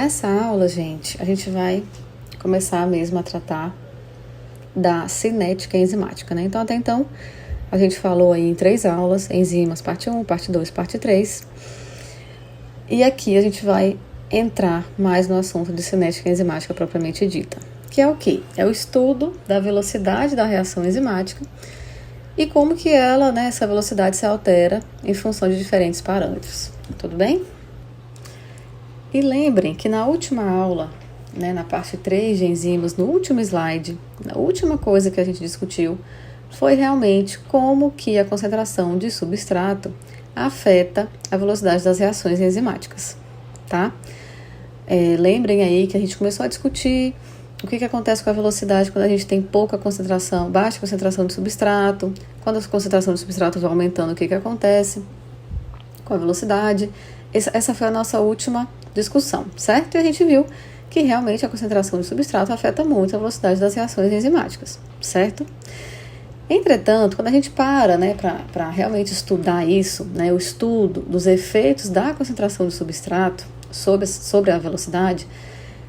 nessa aula, gente, a gente vai começar mesmo a tratar da cinética enzimática, né? Então, até então, a gente falou aí em 3 aulas, enzimas, parte 1, parte 2, parte 3. E aqui a gente vai entrar mais no assunto de cinética enzimática propriamente dita, que é o quê? É o estudo da velocidade da reação enzimática e como que ela, né, essa velocidade se altera em função de diferentes parâmetros. Tudo bem? E lembrem que na última aula, né, na parte 3 de enzimas, no último slide, a última coisa que a gente discutiu foi realmente como que a concentração de substrato afeta a velocidade das reações enzimáticas, tá? Lembrem aí que a gente começou a discutir o que acontece com a velocidade quando a gente tem pouca concentração, baixa concentração de substrato, quando a concentração de substrato vai aumentando, o que acontece com a velocidade. Essa foi a nossa última discussão, certo? E a gente viu que realmente a concentração de substrato afeta muito a velocidade das reações enzimáticas, certo? Entretanto, quando a gente para, né, para realmente estudar isso, né, o estudo dos efeitos da concentração de substrato sobre a velocidade,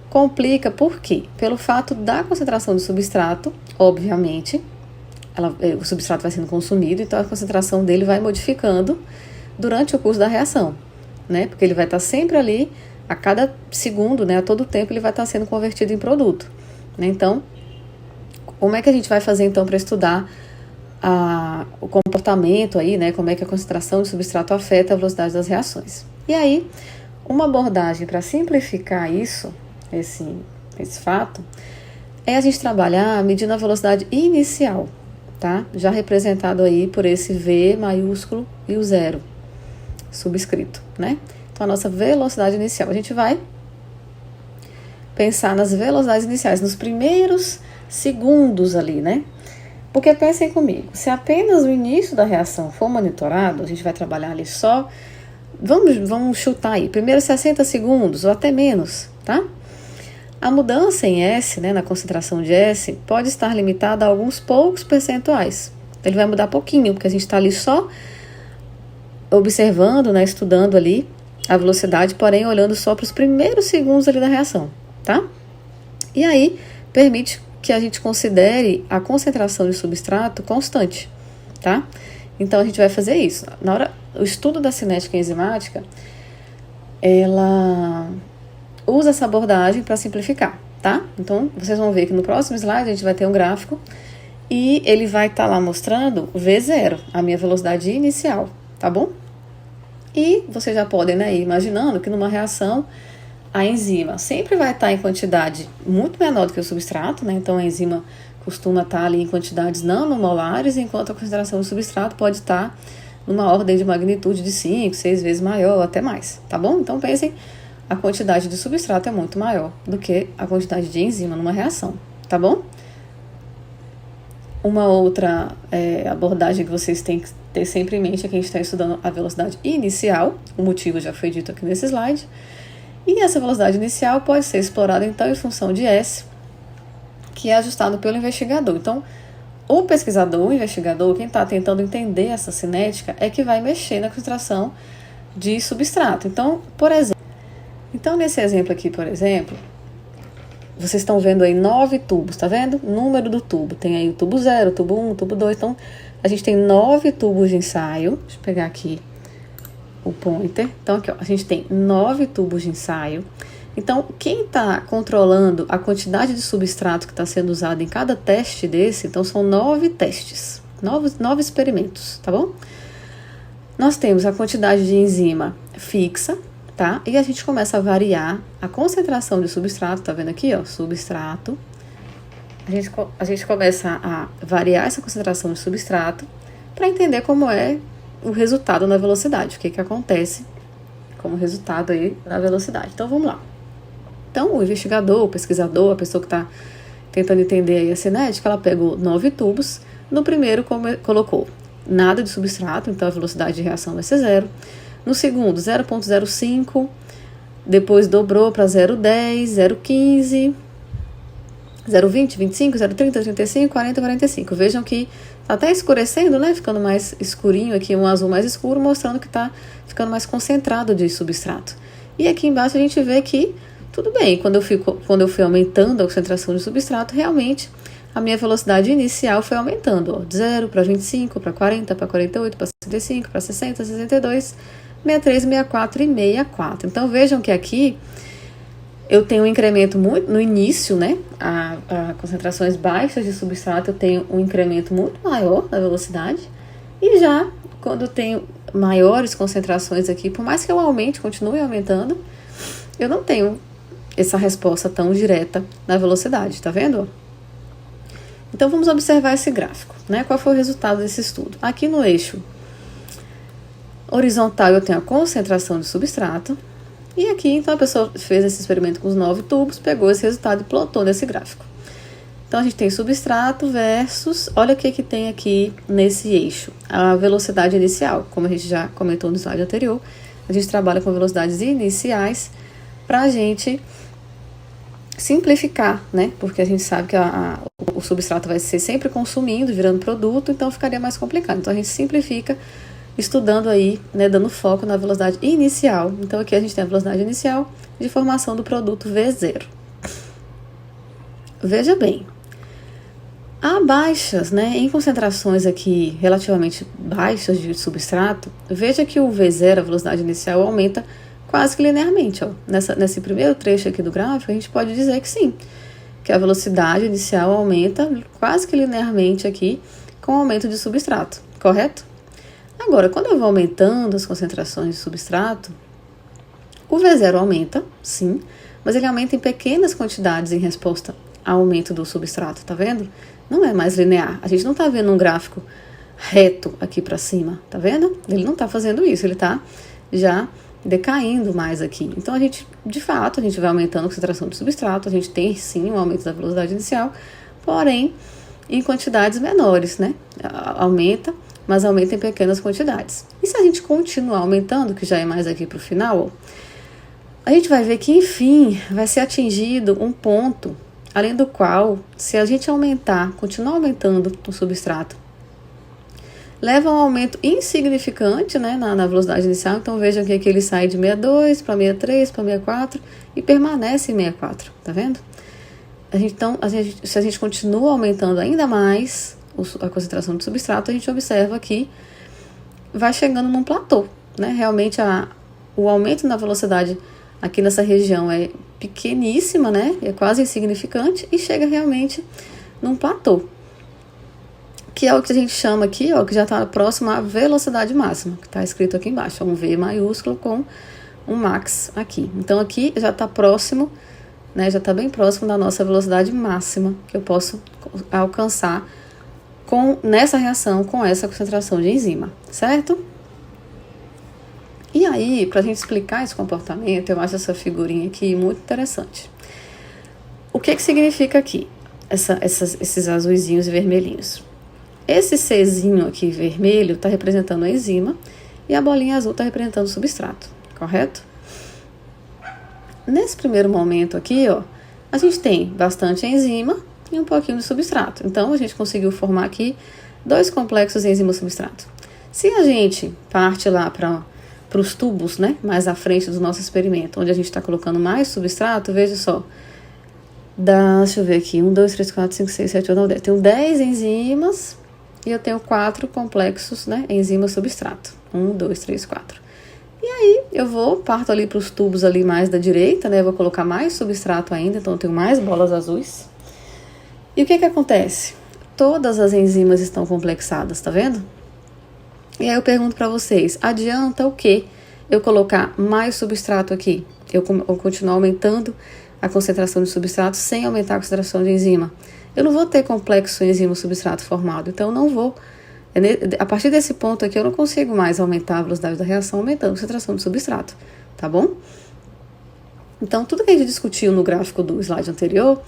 complica por quê? Pelo fato da concentração de substrato, obviamente, o substrato vai sendo consumido, então a concentração dele vai modificando durante o curso da reação, né? Porque ele vai estar sempre ali, a cada segundo, né, a todo tempo, ele vai estar sendo convertido em produto, né? Então, como é que a gente vai fazer então para estudar o comportamento aí, né? Como é que a concentração de substrato afeta a velocidade das reações? E aí, uma abordagem para simplificar isso, esse fato, é a gente trabalhar medindo a velocidade inicial, tá? Já representado aí por esse V maiúsculo e o 0 subscrito, né? Então, a nossa velocidade inicial, a gente vai pensar nas velocidades iniciais, nos primeiros segundos ali, né? Porque pensem comigo, se apenas o início da reação for monitorado, a gente vai trabalhar ali só, vamos chutar aí, primeiros 60 segundos ou até menos, tá? A mudança em S, né, na concentração de S, pode estar limitada a alguns poucos percentuais. Ele vai mudar pouquinho, porque a gente está ali só observando, né, estudando ali a velocidade, porém olhando só para os primeiros segundos ali da reação, tá? E aí, permite que a gente considere a concentração de substrato constante, tá? Então, a gente vai fazer isso. O estudo da cinética enzimática, ela usa essa abordagem para simplificar, tá? Então, vocês vão ver que no próximo slide a gente vai ter um gráfico e ele vai estar lá mostrando o V0, a minha velocidade inicial, tá bom? E vocês já podem, né, ir imaginando que numa reação a enzima sempre vai estar em quantidade muito menor do que o substrato, né? Então a enzima costuma estar ali em quantidades nanomolares, enquanto a concentração do substrato pode estar numa ordem de magnitude de 5, 6 vezes maior ou até mais, tá bom? Então pensem, a quantidade de substrato é muito maior do que a quantidade de enzima numa reação, tá bom? Uma outra abordagem que vocês têm que ter sempre em mente é que a gente está estudando a velocidade inicial, o motivo já foi dito aqui nesse slide, e essa velocidade inicial pode ser explorada então em função de S, que é ajustado pelo investigador. Então, o pesquisador, o investigador, quem está tentando entender essa cinética, é que vai mexer na concentração de substrato. Então, nesse exemplo aqui, por exemplo, vocês estão vendo aí 9 tubos, tá vendo? O número do tubo. Tem aí o tubo 0, o tubo 1, o tubo 2. Então, a gente tem 9 tubos de ensaio. Deixa eu pegar aqui o pointer. Então, aqui, ó, a gente tem 9 tubos de ensaio. Então, quem está controlando a quantidade de substrato que está sendo usado em cada teste desse, então são 9 testes, 9 experimentos, tá bom? Nós temos a quantidade de enzima fixa, tá? E a gente começa a variar a concentração de substrato, tá vendo aqui, ó, substrato. A gente começa a variar essa concentração de substrato para entender como é o resultado na velocidade, o que acontece como resultado aí na velocidade. Então, vamos lá. Então, o investigador, o pesquisador, a pessoa que está tentando entender aí a cinética, ela pegou 9 tubos. No primeiro, colocou nada de substrato, então a velocidade de reação vai ser 0. No segundo, 0,05. Depois dobrou para 0,10, 0,15, 0,20, 25, 0,30, 35, 40, 45. Vejam que está até escurecendo, né? Ficando mais escurinho aqui, um azul mais escuro, mostrando que está ficando mais concentrado de substrato. E aqui embaixo a gente vê que tudo bem. Quando eu fui aumentando a concentração de substrato, realmente a minha velocidade inicial foi aumentando, ó, de 0 para 25, para 40, para 48, para 65, para 60, 62, 63, 64 e 64. Então vejam que aqui eu tenho um incremento muito no início, né? A concentrações baixas de substrato, eu tenho um incremento muito maior da velocidade. E já quando eu tenho maiores concentrações aqui, por mais que eu aumente, continue aumentando, eu não tenho essa resposta tão direta na velocidade, tá vendo? Então vamos observar esse gráfico, né? Qual foi o resultado desse estudo? Aqui no eixo horizontal eu tenho a concentração de substrato. E aqui, então, a pessoa fez esse experimento com os 9 tubos, pegou esse resultado e plotou nesse gráfico. Então, a gente tem substrato versus, olha o que tem aqui nesse eixo, a velocidade inicial. Como a gente já comentou no slide anterior, a gente trabalha com velocidades iniciais para a gente simplificar, né? Porque a gente sabe que o substrato vai ser sempre consumindo, virando produto, então ficaria mais complicado. Então, a gente simplifica estudando aí, né, dando foco na velocidade inicial. Então aqui a gente tem a velocidade inicial de formação do produto V0. Veja bem, há baixas, né, em concentrações aqui relativamente baixas de substrato, veja que o V0, a velocidade inicial, aumenta quase que linearmente. Ó. Nesse primeiro trecho aqui do gráfico, a gente pode dizer que sim, que a velocidade inicial aumenta quase que linearmente aqui com o aumento de substrato, correto? Agora, quando eu vou aumentando as concentrações de substrato, o V0 aumenta, sim, mas ele aumenta em pequenas quantidades em resposta ao aumento do substrato, tá vendo? Não é mais linear. A gente não tá vendo um gráfico reto aqui para cima, tá vendo? Ele não tá fazendo isso, ele tá já decaindo mais aqui. Então, de fato, a gente vai aumentando a concentração de substrato, a gente tem, sim, um aumento da velocidade inicial, porém, em quantidades menores, né? Aumenta, mas aumenta em pequenas quantidades. E se a gente continuar aumentando, que já é mais aqui para o final, ó, a gente vai ver que, enfim, vai ser atingido um ponto, além do qual, se a gente continuar aumentando o substrato, leva a um aumento insignificante, né, na velocidade inicial. Então vejam que aqui ele sai de 62 para 63, para 64 e permanece em 64, tá vendo? Se a gente continua aumentando ainda mais a concentração de substrato, a gente observa que vai chegando num platô, né? Realmente o aumento na velocidade aqui nessa região é pequeníssima, né? É quase insignificante e chega realmente num platô, que é o que a gente chama aqui, ó, que já está próximo à velocidade máxima, que está escrito aqui embaixo, um V maiúsculo com um max aqui. Então aqui já está próximo, né? Já está bem próximo da nossa velocidade máxima que eu posso alcançar nessa reação com essa concentração de enzima, certo? E aí, para a gente explicar esse comportamento, eu acho essa figurinha aqui muito interessante. O que significa aqui esses azuizinhos e vermelhinhos? Esse Czinho aqui vermelho está representando a enzima e a bolinha azul está representando o substrato, correto? Nesse primeiro momento aqui, ó, a gente tem bastante enzima e um pouquinho de substrato. Então, a gente conseguiu formar aqui 2 complexos enzima-substrato. Se a gente parte lá para os tubos, né, mais à frente do nosso experimento, onde a gente está colocando mais substrato, veja só, deixa eu ver aqui, 1, 2, 3, 4, 5, 6, 7, 8, 9, 10. Tenho 10 enzimas e eu tenho 4 complexos, né, enzima-substrato. 1, 2, 3, 4. E aí, parto ali para os tubos ali mais da direita, né, vou colocar mais substrato ainda, então eu tenho mais bolas azuis. E o que acontece? Todas as enzimas estão complexadas, tá vendo? E aí eu pergunto para vocês, adianta o quê eu colocar mais substrato aqui? Eu continuar aumentando a concentração de substrato sem aumentar a concentração de enzima. Eu não vou ter complexo enzima-substrato formado, então eu não vou. A partir desse ponto aqui eu não consigo mais aumentar a velocidade da reação aumentando a concentração de substrato, tá bom? Então tudo que a gente discutiu no gráfico do slide anterior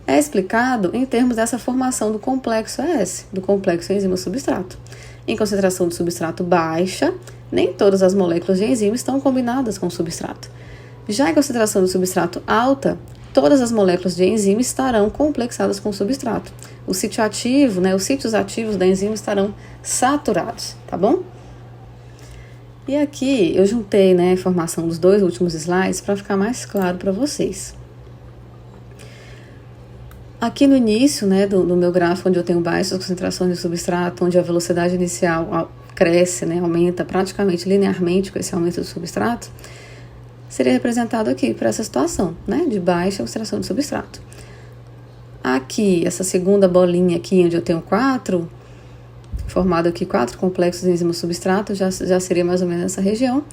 é explicado em termos dessa formação do complexo ES, do complexo enzima-substrato. Em concentração de substrato baixa, nem todas as moléculas de enzima estão combinadas com o substrato. Já em concentração de substrato alta, todas as moléculas de enzima estarão complexadas com o substrato. O sítio ativo, né, os sítios ativos da enzima estarão saturados, tá bom? E aqui eu juntei, né, a informação dos 2 últimos slides para ficar mais claro para vocês. Aqui no início, né, do meu gráfico, onde eu tenho baixas concentrações de substrato, onde a velocidade inicial cresce, né, aumenta praticamente linearmente com esse aumento do substrato, seria representado aqui por essa situação, né, de baixa concentração de substrato. Aqui, essa segunda bolinha aqui, onde eu tenho formado aqui 4 complexos de enzima substrato, já seria mais ou menos essa região.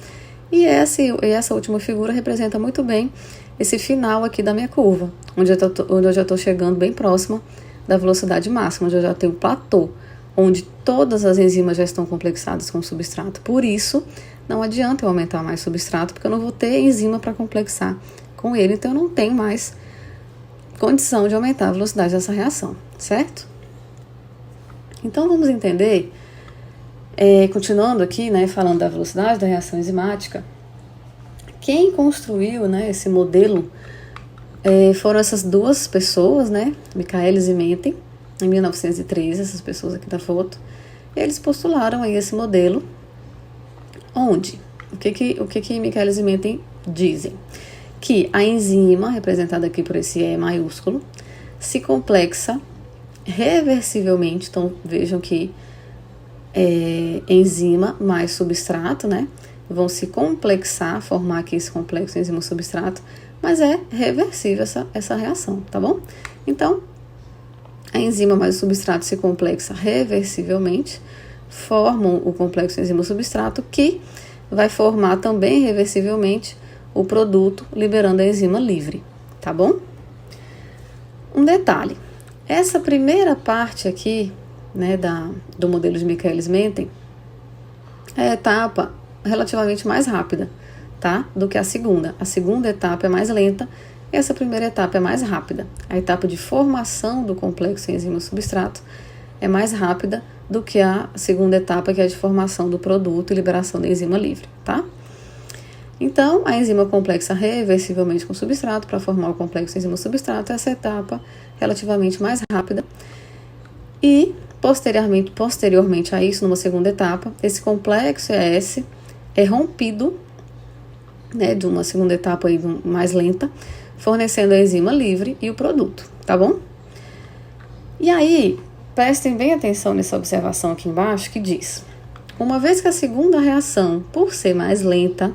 E essa última figura representa muito bem esse final aqui da minha curva, onde eu já estou chegando bem próxima da velocidade máxima, onde eu já tenho um platô, onde todas as enzimas já estão complexadas com o substrato. Por isso, não adianta eu aumentar mais substrato, porque eu não vou ter enzima para complexar com ele, então eu não tenho mais condição de aumentar a velocidade dessa reação, certo? Então, vamos entender, continuando aqui, né, falando da velocidade da reação enzimática, quem construiu, né, esse modelo foram essas 2 pessoas, né, Michaelis e Menten, em 1913, essas pessoas aqui da foto. Eles postularam aí esse modelo, onde, o que Michaelis e Menten dizem? Que a enzima, representada aqui por esse E maiúsculo, se complexa reversivelmente. Então, vejam que enzima mais substrato, né, vão se complexar, formar aqui esse complexo enzima-substrato, mas é reversível essa reação, tá bom? Então, a enzima mais o substrato se complexa reversivelmente, formam o complexo enzima-substrato, que vai formar também reversivelmente o produto, liberando a enzima livre, tá bom? Um detalhe, essa primeira parte aqui, né, do modelo de Michaelis-Menten, é a etapa relativamente mais rápida, tá? Do que a segunda. A segunda etapa é mais lenta e essa primeira etapa é mais rápida. A etapa de formação do complexo enzima-substrato é mais rápida do que a segunda etapa, que é a de formação do produto e liberação da enzima livre, tá? Então, a enzima complexa reversivelmente com o substrato para formar o complexo enzima-substrato, essa etapa relativamente mais rápida. E, posteriormente a isso, numa segunda etapa, esse complexo ES é rompido, né, de uma segunda etapa aí mais lenta, fornecendo a enzima livre e o produto, tá bom? E aí, prestem bem atenção nessa observação aqui embaixo, que diz: uma vez que a segunda reação, por ser mais lenta,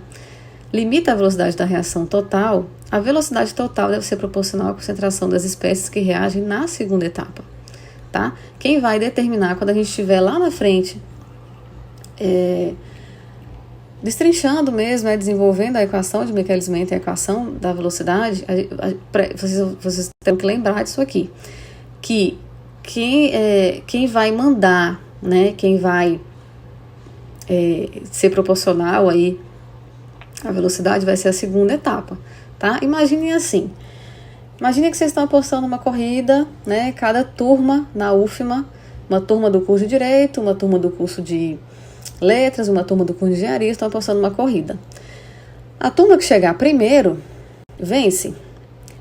limita a velocidade da reação total, a velocidade total deve ser proporcional à concentração das espécies que reagem na segunda etapa, tá? Quem vai determinar, quando a gente estiver lá na frente, destrinchando mesmo, desenvolvendo a equação de Michaelis-Menten, a equação da velocidade, vocês têm que lembrar disso aqui, que quem vai mandar, né, quem vai ser proporcional aí a velocidade vai ser a segunda etapa, tá? Imaginem assim, imagine que vocês estão apostando uma corrida, né, cada turma na UFMA, uma turma do curso de Direito, uma turma do curso de Letras, uma turma do curso de Engenharia, estão apostando uma corrida. A turma que chegar primeiro, vence.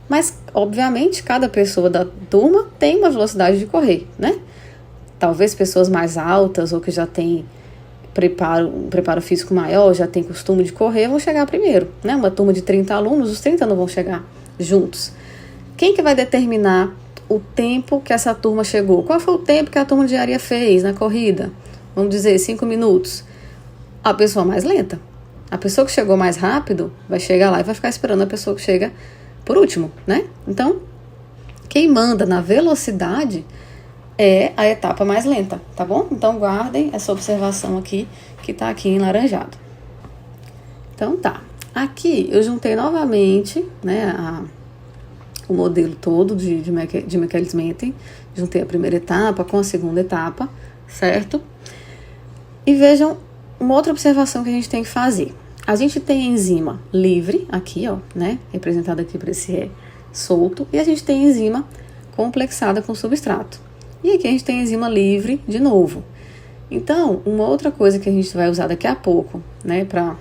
Mas, obviamente, cada pessoa da turma tem uma velocidade de correr, né? Talvez pessoas mais altas ou que já têm um preparo físico maior, já tem costume de correr, vão chegar primeiro, né? Uma turma de 30 alunos, os 30 não vão chegar juntos. Quem que vai determinar o tempo que essa turma chegou? Qual foi o tempo que a turma de engenharia fez na corrida? Vamos dizer, 5 minutos. A pessoa mais lenta. A pessoa que chegou mais rápido vai chegar lá e vai ficar esperando a pessoa que chega por último, né? Então, quem manda na velocidade é a etapa mais lenta, tá bom? Então, guardem essa observação aqui, que tá aqui em laranjado. Então, tá. Aqui, eu juntei novamente, né, o modelo todo de Michaelis-Menten. Juntei a primeira etapa com a segunda etapa, certo? E vejam uma outra observação que a gente tem que fazer. A gente tem a enzima livre, aqui, ó, né, representada aqui por esse E solto, e a gente tem a enzima complexada com substrato. E aqui a gente tem a enzima livre de novo. Então, uma outra coisa que a gente vai usar daqui a pouco, né, para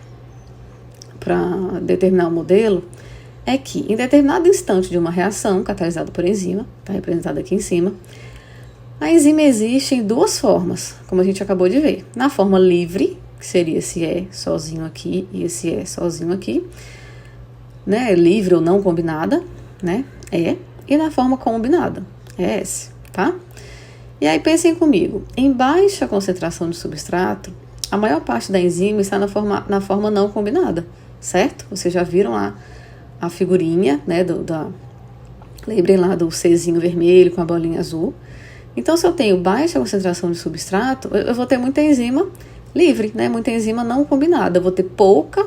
determinar o modelo, é que em determinado instante de uma reação catalisada por enzima, está representada aqui em cima, a enzima existe em duas formas, como a gente acabou de ver. Na forma livre, que seria esse E sozinho aqui e esse E sozinho aqui, né? Livre ou não combinada, né? E na forma combinada, S, tá? E aí pensem comigo, em baixa concentração de substrato, a maior parte da enzima está na forma não combinada, certo? Vocês já viram a figurinha, né, lembrem lá do Czinho vermelho com a bolinha azul. Então, se eu tenho baixa concentração de substrato, eu vou ter muita enzima livre, né, muita enzima não combinada. Eu vou ter pouca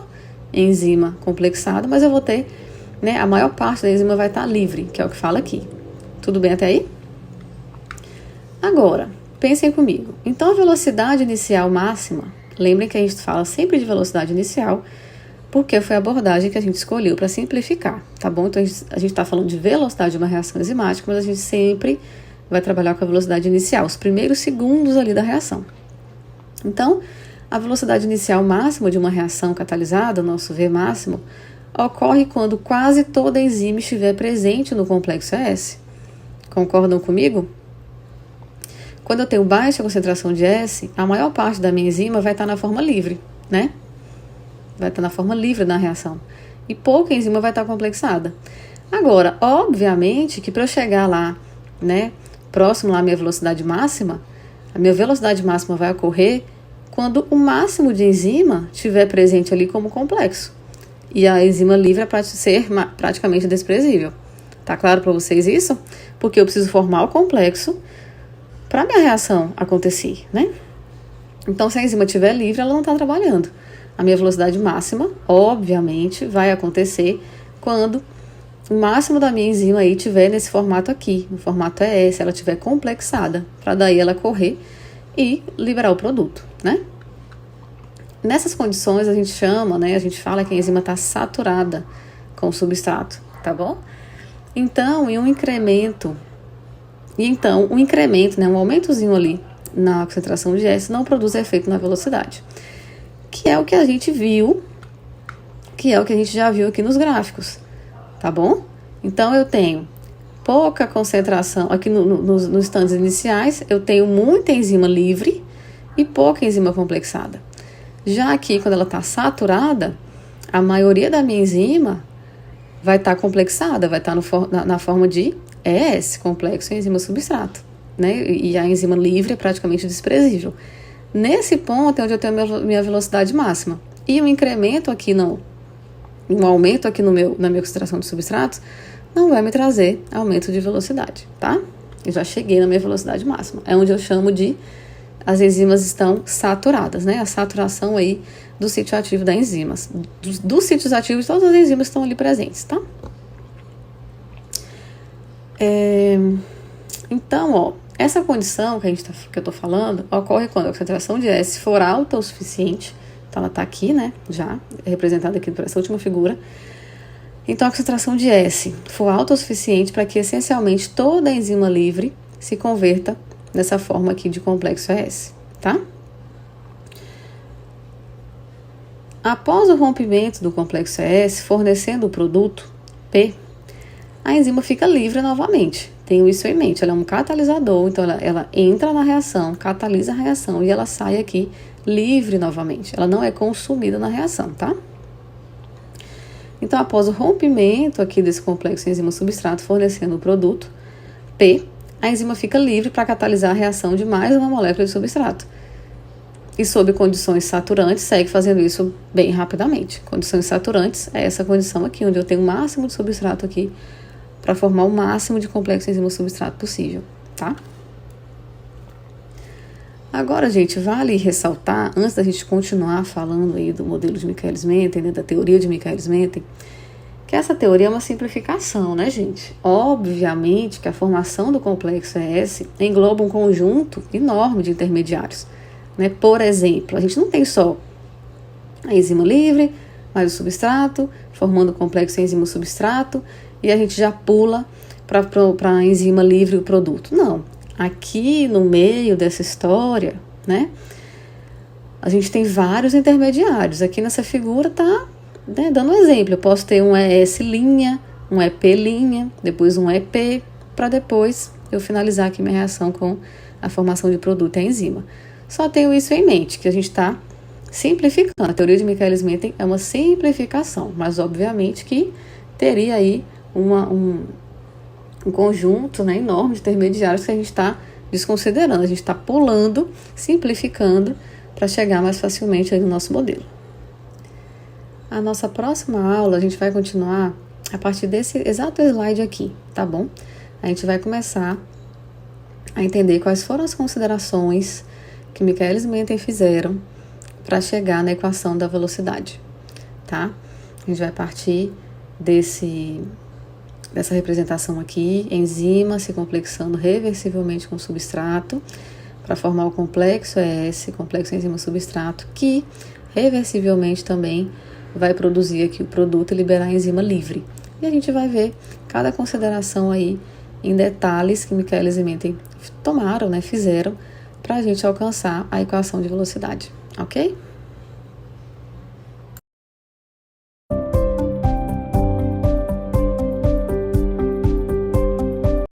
enzima complexada, mas eu vou ter, né, a maior parte da enzima vai estar livre, que é o que fala aqui. Tudo bem até aí? Agora, pensem comigo. Então, a velocidade inicial máxima, lembrem que a gente fala sempre de velocidade inicial, porque foi a abordagem que a gente escolheu para simplificar, tá bom? Então, a gente está falando de velocidade de uma reação enzimática, mas a gente sempre vai trabalhar com a velocidade inicial, os primeiros segundos ali da reação. Então, a velocidade inicial máxima de uma reação catalisada, nosso V máximo, ocorre quando quase toda a enzima estiver presente no complexo S. Concordam comigo? Quando eu tenho baixa concentração de S, a maior parte da minha enzima vai estar na forma livre, né? Vai estar na forma livre da reação. E pouca enzima vai estar complexada. Agora, obviamente que para eu chegar lá, né, próximo lá à minha velocidade máxima, a minha velocidade máxima vai ocorrer quando o máximo de enzima estiver presente ali como complexo. E a enzima livre vai ser praticamente desprezível. Tá claro para vocês isso? Porque eu preciso formar o complexo para a minha reação acontecer, né? Então, se a enzima estiver livre, ela não está trabalhando. A minha velocidade máxima, obviamente, vai acontecer quando o máximo da minha enzima aí estiver nesse formato aqui, no formato ES, ela estiver complexada, para daí ela correr e liberar o produto, né? Nessas condições, a gente chama, né? A gente fala que a enzima está saturada com o substrato, tá bom? Então, um incremento, né, um aumentozinho ali na concentração de S não produz efeito na velocidade, que é o que a gente viu, que é o que a gente já viu aqui nos gráficos, tá bom? Então, eu tenho pouca concentração, aqui nos instantes iniciais, eu tenho muita enzima livre e pouca enzima complexada. Já aqui, quando ela está saturada, a maioria da minha enzima vai estar complexada, vai estar na forma de ES, complexo enzima substrato, né? E a enzima livre é praticamente desprezível. Nesse ponto é onde eu tenho a minha velocidade máxima. E um incremento aqui, um aumento aqui na minha concentração de substratos, não vai me trazer aumento de velocidade, tá? Eu já cheguei na minha velocidade máxima. É onde eu chamo de as enzimas estão saturadas, né? A saturação aí do sítio ativo das enzimas. Dos sítios ativos, todas as enzimas estão ali presentes, tá? Então, ó, essa condição que eu tô falando ocorre quando a concentração de S for alta o suficiente. Então, ela tá aqui, né? Já representada aqui por essa última figura. Então, a concentração de S for alta o suficiente para que, essencialmente, toda a enzima livre se converta nessa forma aqui de complexo S, tá? Após o rompimento do complexo S, fornecendo o produto P, a enzima fica livre novamente. Tenham isso em mente, ela é um catalisador, então ela entra na reação, catalisa a reação e ela sai aqui livre novamente. Ela não é consumida na reação, tá? Então, após o rompimento aqui desse complexo enzima-substrato fornecendo o produto P, a enzima fica livre para catalisar a reação de mais uma molécula de substrato. E sob condições saturantes, segue fazendo isso bem rapidamente. Condições saturantes é essa condição aqui, onde eu tenho o máximo de substrato aqui para formar o máximo de complexo enzima-substrato possível, tá? Agora, gente, vale ressaltar, antes da gente continuar falando aí do modelo de Michaelis-Menten, né, da teoria de Michaelis-Menten, que essa teoria é uma simplificação, né, gente? Obviamente que a formação do complexo ES engloba um conjunto enorme de intermediários, né? Por exemplo, a gente não tem só a enzima livre, mais o substrato, formando o complexo enzima-substrato, e a gente já pula para a enzima livre e o produto. Não. Aqui no meio dessa história, né, a gente tem vários intermediários. Aqui nessa figura tá, né, dando um exemplo. Eu posso ter um ES', um EP', depois um EP, para depois eu finalizar aqui minha reação com a formação de produto e a enzima. Só tenho isso em mente, que a gente está simplificando. A teoria de Michaelis-Menten é uma simplificação, mas obviamente que teria aí um conjunto, né, enorme de intermediários que a gente está desconsiderando, a gente está pulando, simplificando para chegar mais facilmente aí no nosso modelo. A nossa próxima aula a gente vai continuar a partir desse exato slide aqui, tá bom? A gente vai começar a entender quais foram as considerações que Michaelis-Menten fizeram para chegar na equação da velocidade, tá? A gente vai partir dessa representação aqui, enzima se complexando reversivelmente com substrato para formar o complexo ES, complexo enzima-substrato, que reversivelmente também vai produzir aqui o produto e liberar a enzima livre. E a gente vai ver cada consideração aí em detalhes que Michaelis e Menten tomaram, né, fizeram, para a gente alcançar a equação de velocidade, ok?